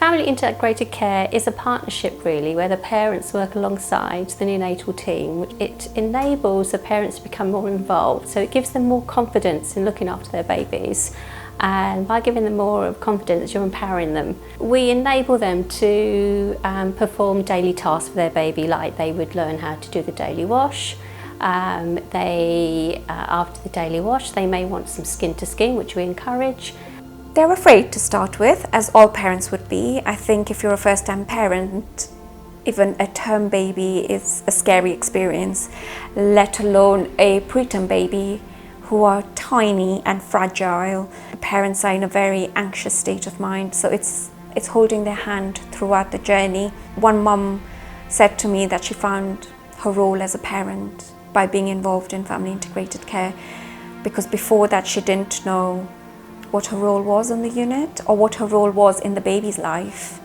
Family integrated care is a partnership really where the parents work alongside the neonatal team. It enables the parents to become more involved, so it gives them more confidence in looking after their babies, and by giving them more confidence you're empowering them. We enable them to perform daily tasks for their baby, like they would learn how to do the daily wash. After the daily wash they may want some skin to skin, which we encourage. They're afraid to start with, as all parents would be. I think if you're a first-time parent, even a term baby is a scary experience, let alone a preterm baby who are tiny and fragile. The parents are in a very anxious state of mind, so it's holding their hand throughout the journey. One mum said to me that she found her role as a parent by being involved in family integrated care, because before that she didn't know what her role was in the unit or what her role was in the baby's life.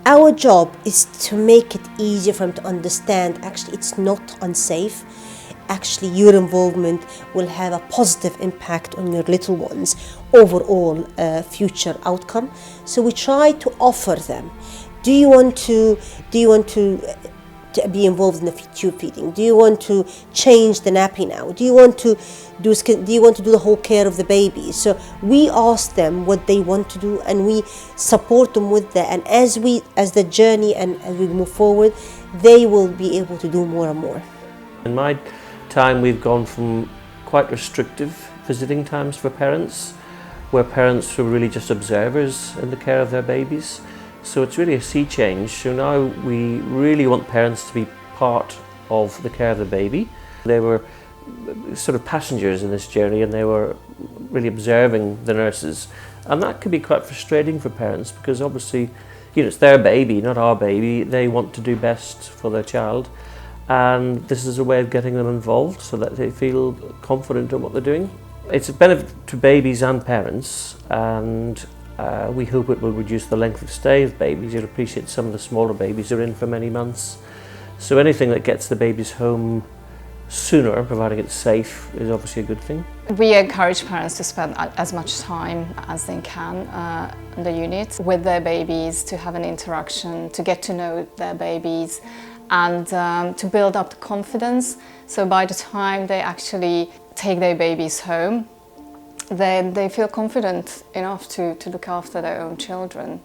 Our job is to make it easier for them to understand actually it's not unsafe. Actually your involvement will have a positive impact on your little one's overall future outcome. So we try to offer them, do you want to be involved in the tube feeding? Do you want to change the nappy now? Do you want to do the whole care of the baby? So we ask them what they want to do and we support them with that. And as the journey and as we move forward, they will be able to do more and more. In my time, we've gone from quite restrictive visiting times for parents, where parents were really just observers in the care of their babies. So it's really a sea change. So now we really want parents to be part of the care of the baby. They were sort of passengers in this journey and they were really observing the nurses. And that can be quite frustrating for parents because obviously, it's their baby, not our baby. They want to do best for their child. And this is a way of getting them involved so that they feel confident in what they're doing. It's a benefit to babies and parents, and we hope it will reduce the length of stay of babies. You'll appreciate some of the smaller babies are in for many months. So anything that gets the babies home sooner, providing it's safe, is obviously a good thing. We encourage parents to spend as much time as they can in the unit with their babies, to have an interaction, to get to know their babies, and to build up the confidence. So by the time they actually take their babies home, then they feel confident enough to look after their own children.